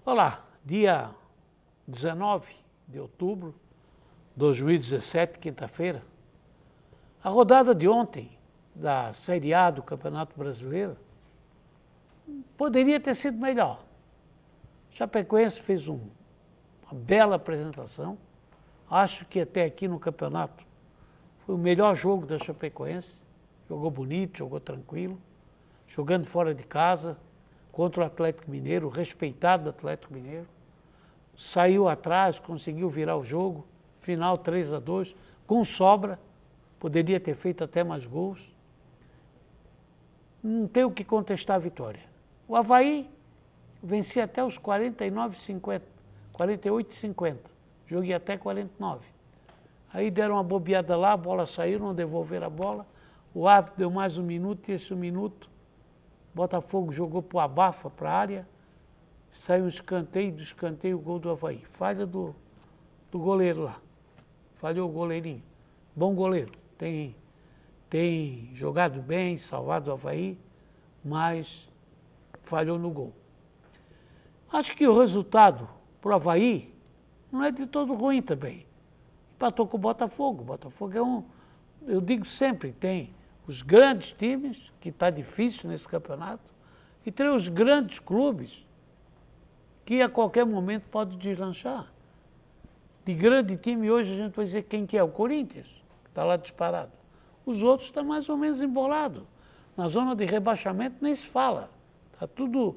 Olá, dia 19 de outubro de 2017, quinta-feira. A rodada de ontem da Série A do Campeonato Brasileiro poderia ter sido melhor. O Chapecoense fez uma bela apresentação. Acho que até aqui no campeonato foi o melhor jogo da Chapecoense. Jogou bonito, jogou tranquilo, jogando fora de casa, contra o Atlético Mineiro, respeitado Atlético Mineiro. Saiu atrás, conseguiu virar o jogo, final 3-2, com sobra, poderia ter feito até mais gols. Não tem o que contestar a vitória. O Avaí vencia até os 48,50, joguei até 49. Aí deram uma bobeada lá, a bola saiu, não devolveram a bola, o árbitro deu mais um minuto, e esse minuto Botafogo jogou para o abafa, para a área, saiu um escanteio, do escanteio o gol do Avaí. Falha do goleiro lá, falhou o goleirinho. Bom goleiro, tem jogado bem, salvado o Avaí, mas falhou no gol. Acho que o resultado para o Avaí não é de todo ruim também. Empatou com o Botafogo. O Botafogo é eu digo sempre, tem os grandes times, que está difícil nesse campeonato, e tem os grandes clubes, que a qualquer momento pode deslanchar. De grande time, hoje a gente vai dizer quem que é, o Corinthians, que está lá disparado. Os outros estão mais ou menos embolados. Na zona de rebaixamento nem se fala. Está tudo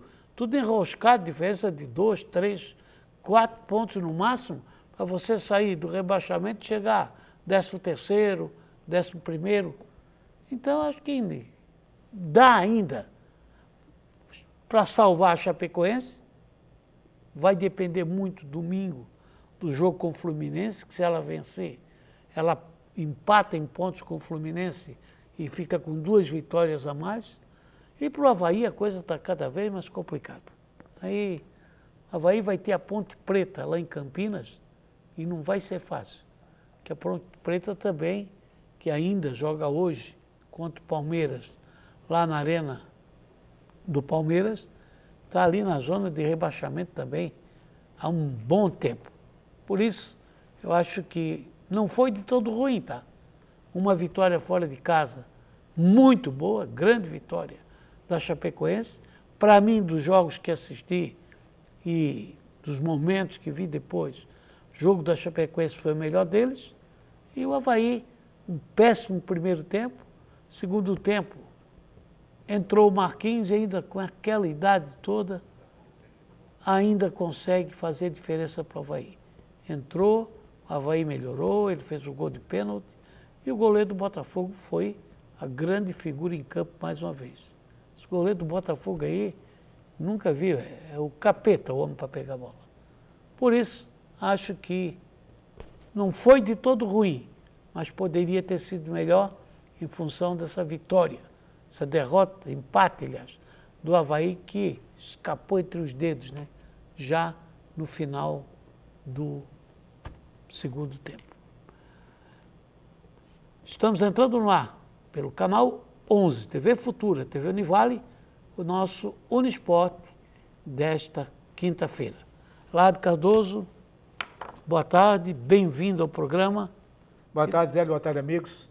enroscado, diferença de 2, 3, 4 pontos no máximo, para você sair do rebaixamento e chegar 13º, 11º. Então, acho que dá ainda para salvar a Chapecoense. Vai depender muito domingo do jogo com o Fluminense, que se ela vencer, ela empata em pontos com o Fluminense e fica com 2 vitórias a mais. E para o Avaí a coisa está cada vez mais complicada. Aí, o Avaí vai ter a Ponte Preta lá em Campinas e não vai ser fácil. Porque a Ponte Preta também, que ainda joga hoje contra o Palmeiras, lá na Arena do Palmeiras, está ali na zona de rebaixamento também há um bom tempo. Por isso, eu acho que não foi de todo ruim, tá? Uma vitória fora de casa muito boa, grande vitória da Chapecoense. Para mim, dos jogos que assisti e dos momentos que vi depois, o jogo da Chapecoense foi o melhor deles. E o Avaí, um péssimo primeiro tempo. Segundo tempo, entrou o Marquinhos e ainda com aquela idade toda, ainda consegue fazer diferença para o Avaí. Entrou, o Avaí melhorou, ele fez o gol de pênalti e o goleiro do Botafogo foi a grande figura em campo mais uma vez. Esse goleiro do Botafogo aí, nunca vi, é o capeta, o homem para pegar a bola. Por isso, acho que não foi de todo ruim, mas poderia ter sido melhor em função dessa vitória, essa derrota, empate, aliás, do Avaí, que escapou entre os dedos, né? Já no final do segundo tempo. Estamos entrando no ar pelo canal 11, TV Futura, TV Univale, o nosso Unisporte desta quinta-feira. Lado Cardoso, boa tarde, bem-vindo ao programa. Boa tarde, Zé, boa tarde, amigos.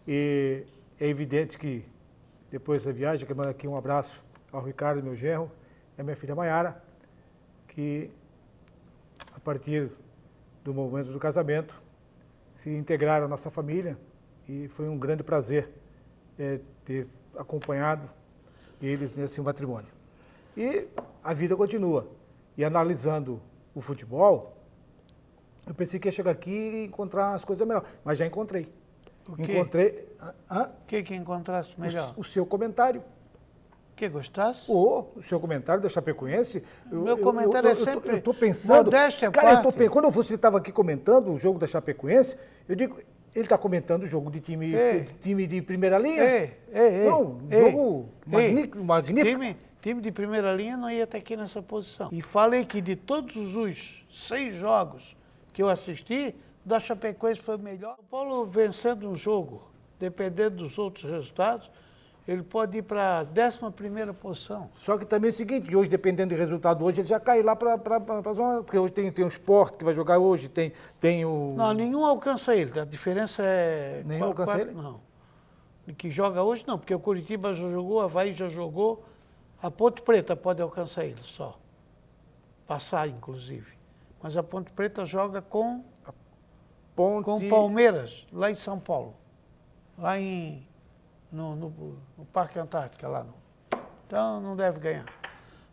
E é evidente que depois da viagem, eu quero mandar aqui um abraço ao Ricardo, meu genro, e a minha filha Maiara, que a partir do momento do casamento se integraram à nossa família e foi um grande prazer ter acompanhado eles nesse matrimônio. E a vida continua. E analisando o futebol, eu pensei que ia chegar aqui e encontrar as coisas melhores, mas já encontrei. O quê? Encontrei. O que encontrasse melhor? O seu comentário. Que gostasse? O seu comentário da Chapecoense. Meu comentário é sempre. Eu estou pensando. Modéstia à cara, parte. Quando você estava aqui comentando o jogo da Chapecoense, eu digo, ele está comentando o jogo de time de primeira linha? Não, jogo magnífico. Time de primeira linha não ia até aqui nessa posição. E falei que de todos os 6 jogos que eu assisti, da Chapecoense foi melhor. O Paulo vencendo um jogo, dependendo dos outros resultados, ele pode ir para a 11ª posição. Só que também é o seguinte, hoje, dependendo do resultado hoje, ele já cai lá para a zona, porque hoje tem o Sport que vai jogar hoje, tem o... Não, nenhum alcança ele, a diferença é... Nenhum alcança ele? Não. Que joga hoje não, porque o Curitiba já jogou, o Avaí já jogou, a Ponte Preta pode alcançar ele só. Passar, inclusive. Mas a Ponte Preta joga com o Palmeiras, lá em São Paulo. Lá no Parque Antártica, lá. Então não deve ganhar.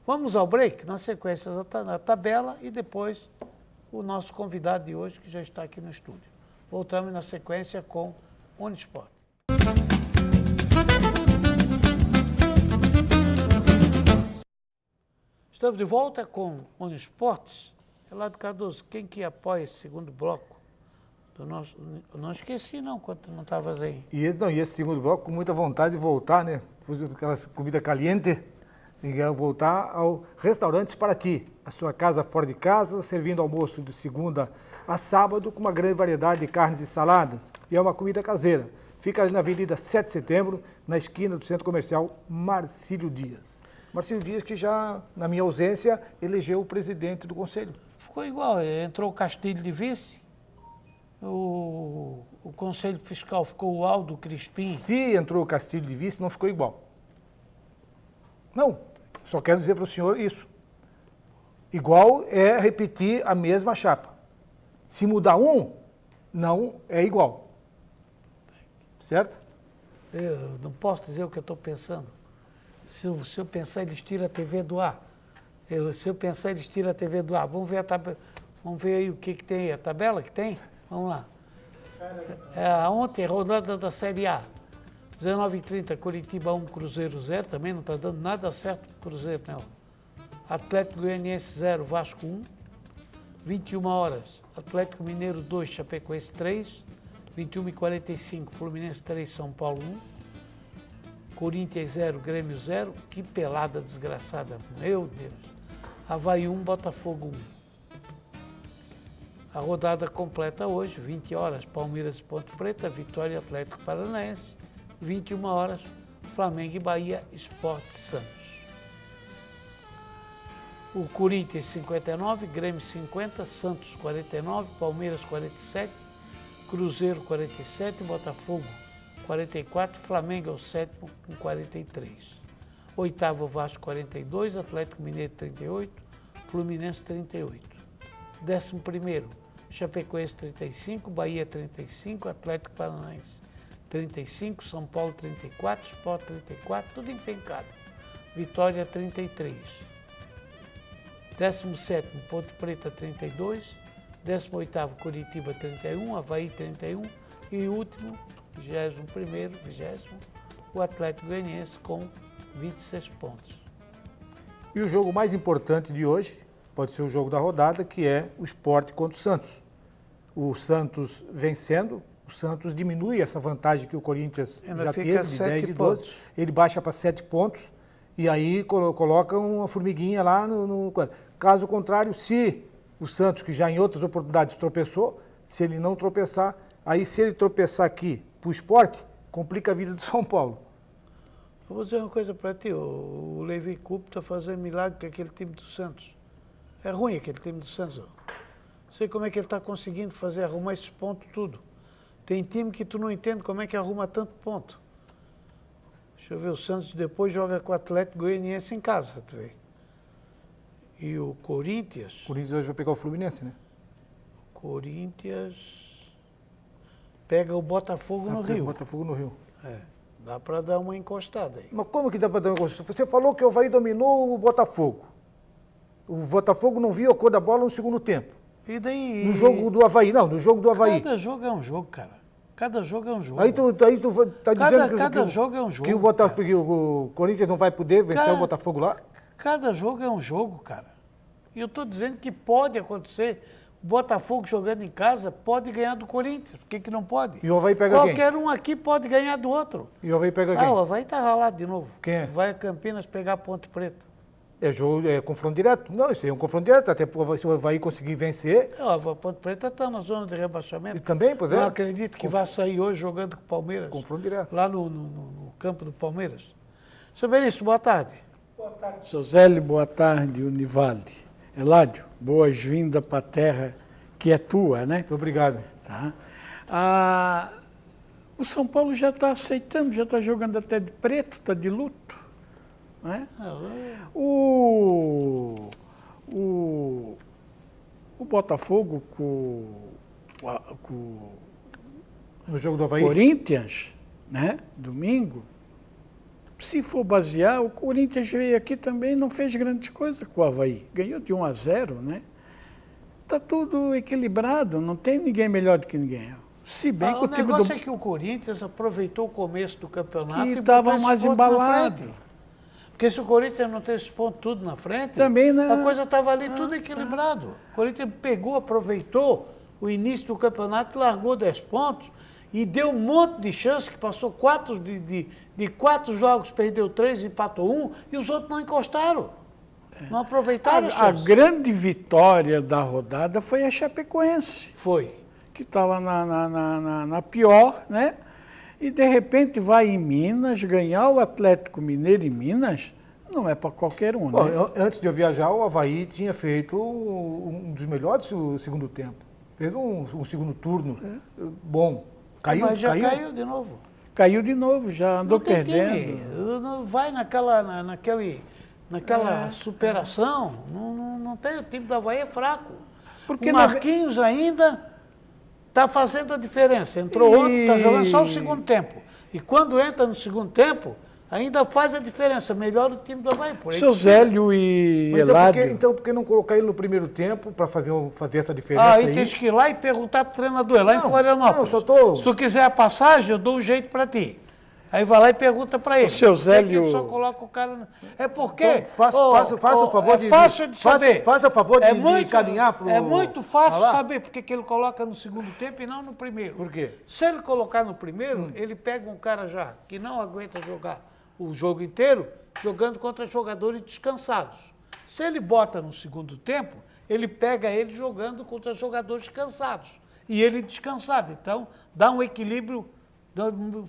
Vamos ao break, na sequência da tabela e depois o nosso convidado de hoje, que já está aqui no estúdio. Voltamos na sequência com Unisport. Estamos de volta com Unisportes. Relado Cardoso, quem que apoia esse segundo bloco do nosso... Eu não esqueci não, quando não estavas aí. E esse segundo bloco, com muita vontade de voltar, né? Depois daquela comida caliente, e voltar ao Restaurantes Paraty, a sua casa fora de casa, servindo almoço de segunda a sábado, com uma grande variedade de carnes e saladas. E é uma comida caseira. Fica ali na Avenida 7 de Setembro, na esquina do Centro Comercial Marcílio Dias. Marcílio Dias, que já, na minha ausência, elegeu o presidente do conselho. Ficou igual, entrou o Castilho de vice, o Conselho Fiscal ficou o Aldo Crispim. Se entrou o Castilho de vice, não ficou igual. Não, só quero dizer para o senhor isso. Igual é repetir a mesma chapa. Se mudar um, não é igual. Certo? Eu não posso dizer o que eu estou pensando. Se eu pensar, eles tiram a TV do ar. Se eu pensar, eles tiram a TV do ar. Vamos ver a tabela. Vamos ver aí o que tem aí. A tabela que tem? Vamos lá. Ontem, rodada da Série A. 19h30, Curitiba 1, Cruzeiro 0. Também não está dando nada certo para o Cruzeiro, né? Atlético Goianiense 0, Vasco 1. 21 horas, Atlético Mineiro 2, Chapecoense 3. 21h45, Fluminense 3, São Paulo 1. Corinthians 0, Grêmio 0. Que pelada desgraçada. Meu Deus. Avaí 1, Botafogo 1. A rodada completa hoje, 20 horas, Palmeiras e Ponte Preta, Vitória e Atlético Paranaense. 21 horas, Flamengo e Bahia, Sport Santos. O Corinthians 59, Grêmio 50, Santos 49, Palmeiras 47, Cruzeiro 47, Botafogo 44, Flamengo é o 7º com 43. Oitavo, Vasco 42, Atlético Mineiro 38, Fluminense 38. 11º, Chapecoense 35, Bahia 35, Atlético Paranaense 35, São Paulo 34, Sport 34, tudo empencado. Vitória 33. 17º, Ponte Preta 32, 18º, Curitiba 31, Avaí 31 e último, 21º, o Atlético Goianiense com 26 pontos. E o jogo mais importante de hoje pode ser o jogo da rodada, que é o Sport contra o Santos. O Santos vencendo, o Santos diminui essa vantagem que o Corinthians já teve, de 10 de 12. Ele baixa para 7 pontos e aí coloca uma formiguinha lá no... Caso contrário, se o Santos, que já em outras oportunidades tropeçou, se ele não tropeçar, aí se ele tropeçar aqui para o Sport, complica a vida do São Paulo. Eu vou dizer uma coisa para ti, o Levi Coupe está fazendo milagre com aquele time do Santos. É ruim aquele time do Santos. Não sei como é que ele está conseguindo arrumar esses pontos tudo. Tem time que tu não entende como é que arruma tanto ponto. Deixa eu ver, o Santos depois joga com o Atlético Goianiense em casa, tu vê. E o Corinthians... O Corinthians hoje vai pegar o Fluminense, né? O Corinthians pega o Botafogo no Rio. Botafogo no Rio. É, dá para dar uma encostada aí. Mas como que dá para dar uma encostada? Você falou que o Avaí dominou o Botafogo. O Botafogo não viu a cor da bola no segundo tempo. E daí? No jogo do Avaí, não, no jogo do Avaí. Cada jogo é um jogo, cara. Cada jogo é um jogo. Aí tu tá dizendo cada jogo é um jogo. Que o Botafogo, o Corinthians não vai poder vencer o Botafogo lá? Cada jogo é um jogo, cara. E eu estou dizendo que pode acontecer. O Botafogo jogando em casa pode ganhar do Corinthians. Por que não pode? E o Avaí pega quem? Qualquer um aqui pode ganhar do outro. E o Avaí pega quem? O Avaí está ralado de novo. Quem é? Vai a Campinas pegar Ponte Preta. É confronto direto. Não, isso aí é um confronto direto, até se o Avaí conseguir vencer. A Ponte Preta está na zona de rebaixamento. E também, pois é. Não acredito que vai sair hoje jogando com o Palmeiras. Confronto direto. Lá no campo do Palmeiras. Seu Benício, boa tarde. Boa tarde, seu Zélio, boa tarde, Univalde. Eládio, boas-vindas para a terra que é tua, né? Muito obrigado. Tá. O São Paulo já está aceitando, já está jogando até de preto, está de luto. Né? O Botafogo No jogo do Avaí? Corinthians, né? Domingo. Se for basear, o Corinthians veio aqui também não fez grande coisa com o Avaí. Ganhou de 1-0, né? Está tudo equilibrado, não tem ninguém melhor do que ninguém. Se bem que o time negócio é que o Corinthians aproveitou o começo do campeonato e estava mais embalado. Porque se o Corinthians não tem esses pontos tudo na frente, também não. A coisa estava ali tudo equilibrado. O Corinthians pegou, aproveitou o início do campeonato, largou 10 pontos e deu um monte de chance, que passou de 4 jogos, perdeu 3, empatou 1, e os outros não encostaram. Não aproveitaram a grande vitória da rodada foi a Chapecoense. Foi. Que estava na pior, né? E de repente vai em Minas, ganhar o Atlético Mineiro em Minas, não é para qualquer um, Bom, né? Antes de eu viajar, o Avaí tinha feito um dos melhores do segundo tempo. Fez um segundo turno bom. Mas já caiu de novo. Caiu de novo, já andou não tem perdendo. Time. Vai naquela superação, não tem, o time do Avaí é fraco. Porque o Marquinhos ainda está fazendo a diferença. Entrou ontem, está jogando só o segundo tempo. E quando entra no segundo tempo, ainda faz a diferença. Melhor o time do Avaí. Seu Zélio e Eládio. Então, por que não colocar ele no primeiro tempo para fazer essa diferença aí? Aí tem que ir lá e perguntar para o treinador. Lá em Florianópolis. Se tu quiser a passagem, eu dou um jeito para ti. Aí vai lá e pergunta para ele. O seu Zélio... Só coloca o cara... É porque... Então, faça o favor é fácil de saber. Faça o favor de caminhar para o... É muito fácil saber porque que ele coloca no segundo tempo e não no primeiro. Por quê? Se ele colocar no primeiro, ele pega um cara já que não aguenta jogar o jogo inteiro, jogando contra jogadores descansados. Se ele bota no segundo tempo, ele pega ele jogando contra jogadores cansados. E ele descansado. Então, dá um equilíbrio...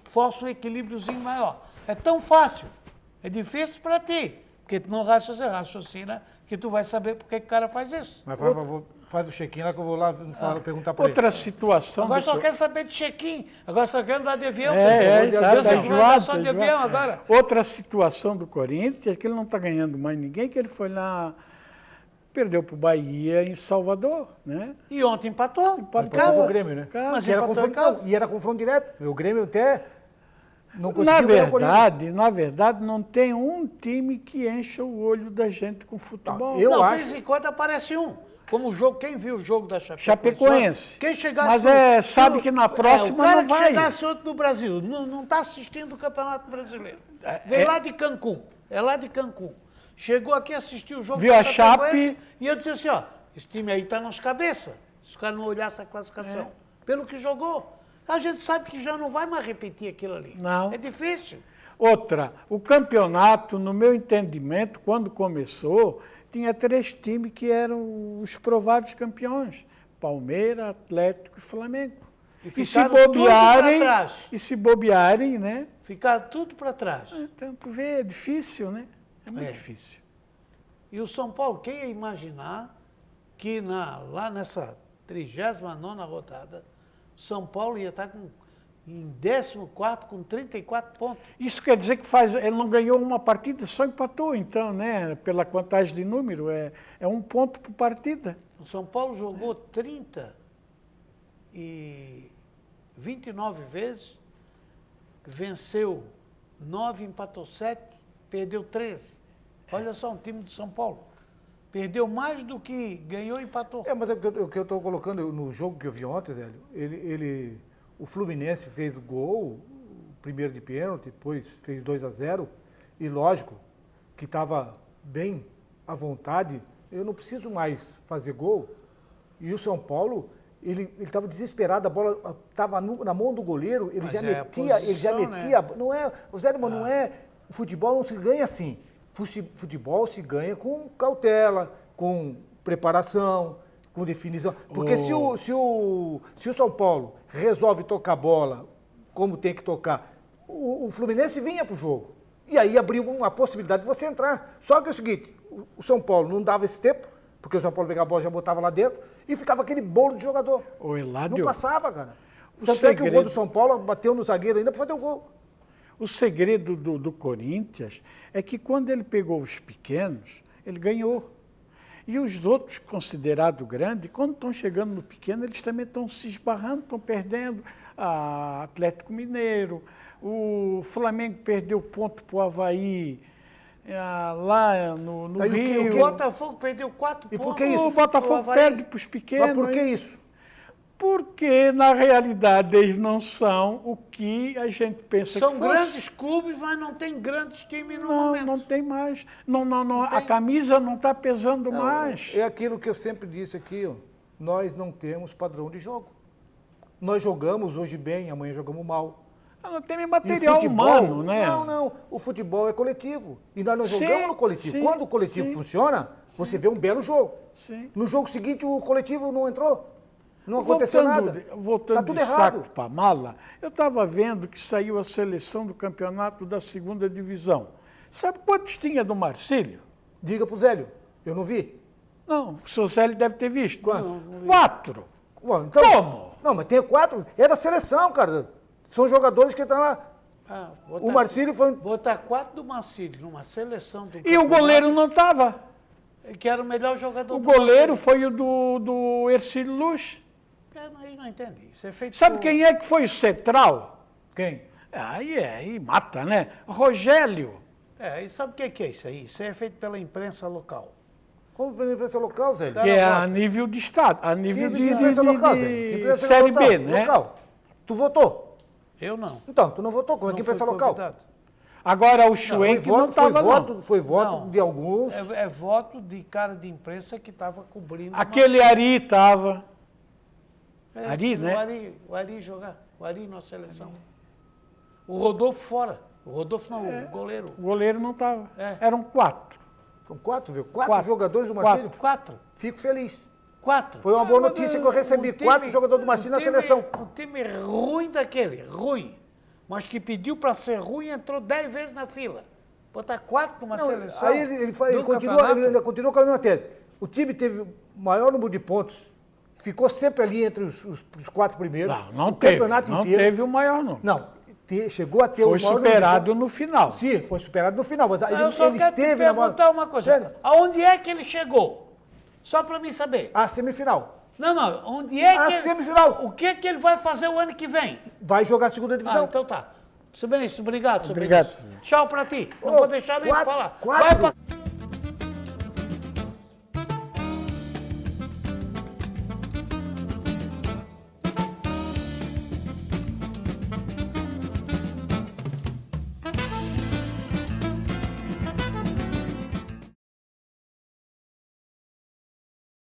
força um equilíbriozinho maior. É tão fácil. É difícil para ti. Porque tu não raciocina que tu vai saber por que o cara faz isso. Mas faz o check-in lá que eu vou lá perguntar para ele. Outra situação... Agora só quer saber de check-in. Agora só quer andar de avião. Só de avião agora. Outra situação do Corinthians é que ele não está ganhando mais ninguém, que ele foi lá... Perdeu para o Bahia em Salvador, né? E ontem empatou. Empatou com o Grêmio, né? Mas era confronto direto. O Grêmio até não conseguiu. Na verdade, não tem um time que encha o olho da gente com futebol. De vez em quando aparece um. Como o jogo, quem viu o jogo da Chapecoense. Quem chegasse sabe que na próxima não vai. O cara que chegasse outro do Brasil, não está assistindo o Campeonato Brasileiro. Vem lá de Cancún. É lá de Cancún. Chegou aqui, assistiu o jogo. Viu a Chape. E eu disse assim, ó, esse time aí está nas cabeças. Se os caras não olhassem a classificação. Pelo que jogou. A gente sabe que já não vai mais repetir aquilo ali. Não. É difícil. Outra, o campeonato, no meu entendimento, quando começou, tinha 3 times que eram os prováveis campeões. Palmeiras, Atlético e Flamengo. E se bobearem, né? Ficar tudo para trás. Então, tu vê, é difícil, né? É muito difícil. E o São Paulo, quem ia imaginar que lá nessa 39ª rodada, São Paulo ia estar em 14º com 34 pontos. Isso quer dizer que ele não ganhou uma partida, só empatou então, né? Pela contagem de número, é 1 ponto por partida. O São Paulo jogou 29 vezes, venceu 9, empatou 7, perdeu 13. Olha só, um time de São Paulo. Perdeu mais do que ganhou e empatou. Mas o que eu estou colocando no jogo que eu vi ontem, Zélio, o Fluminense fez o gol, o primeiro de pênalti, depois fez 2-0, e lógico que estava bem à vontade, eu não preciso mais fazer gol. E o São Paulo, ele estava desesperado, a bola estava na mão do goleiro, ele já metia, né? não é, o Zélio, não é, o futebol não se ganha assim. Futebol se ganha com cautela, com preparação, com definição. Porque se o São Paulo resolve tocar bola como tem que tocar, o Fluminense vinha pro jogo. E aí abriu uma possibilidade de você entrar. Só que é o seguinte, o São Paulo não dava esse tempo, porque o São Paulo pegava a bola e já botava lá dentro, e ficava aquele bolo de jogador. Ô, Eládio, não passava, cara. Tanto é que o gol do São Paulo bateu no zagueiro ainda para fazer o gol. O segredo do Corinthians é que quando ele pegou os pequenos, ele ganhou. E os outros considerados grandes, quando estão chegando no pequeno, eles também estão se esbarrando, estão perdendo. Atlético Mineiro, o Flamengo perdeu ponto para o Avaí, lá no Rio. O Botafogo perdeu 4 pontos. E por que isso? O Botafogo perde para os pequenos. Mas por que isso? Porque, na realidade, eles não são o que a gente pensa que São fosse. grandes clubes, mas não tem grandes times no momento. Não tem mais. Não, a camisa não está pesando mais. É aquilo que eu sempre disse aqui, ó. Nós não temos padrão de jogo. Nós jogamos hoje bem, amanhã jogamos mal. Não tem material humano, né? Não. O futebol é coletivo. E nós não jogamos no coletivo. Quando o coletivo funciona, você vê um belo jogo. Sim. No jogo seguinte, o coletivo não entrou. Não aconteceu nada. Voltando tá tudo de errado. saco para mala, eu estava vendo que saiu a seleção do campeonato da 2ª divisão. Sabe quantos tinha do Marcílio? Diga pro Zélio, eu não vi. Não, o seu Zélio deve ter visto. Quanto? Não, 4. Bom, então, Como? Não, mas tem 4. É da seleção, cara. São jogadores que estão lá. O Marcílio foi... Botar 4 do Marcílio numa seleção do E o goleiro não estava. Que era o melhor jogador O do goleiro foi o do Ercílio Luz. Eu não entendi. Isso é feito Sabe quem é que foi o central? Quem? Aí mata, né? Rogélio. E sabe o que é isso aí? Isso é feito pela imprensa local. Como pela imprensa local, Zé? Que é a nível de Estado, a nível de imprensa local, Zé? Imprensa Série local, B, né? Local. Tu votou? Eu não. Então, tu não votou? Como é que imprensa local? Agora o Schwenk não estava, não. Foi voto de alguns. É voto de cara de imprensa que estava cobrindo. Aquele Ari estava. Ari, né? O Ari jogar. O Ari na seleção. O Rodolfo fora. O Rodolfo não, o goleiro. O goleiro não estava. Eram 4. São 4, viu? 4 jogadores do Marcílio? 4. Fico feliz. 4. Foi uma boa notícia que eu recebi. 4 jogadores do Marcílio na seleção. Um time ruim daquele, ruim. Mas que pediu para ser ruim e entrou 10 vezes na fila. Botar 4 numa seleção. Aí ele ainda continua com a mesma tese. O time teve o maior número de pontos, ficou sempre ali entre os 4 primeiros. Não o teve. campeonato Não inteiro. teve o maior número. Não, chegou a ter Foi o maior superado no final. Sim, foi superado no final. Mas Eu só quero te perguntar uma coisa. Sério? Aonde é que ele chegou? Só para mim saber. A semifinal. Não. Onde é que semifinal. O que é que ele vai fazer o ano que vem? Vai jogar a 2ª divisão. Então tá. Seu Benício, obrigado. Obrigado. Tchau pra ti. Não vou deixar nem de falar. 4. Vai pra...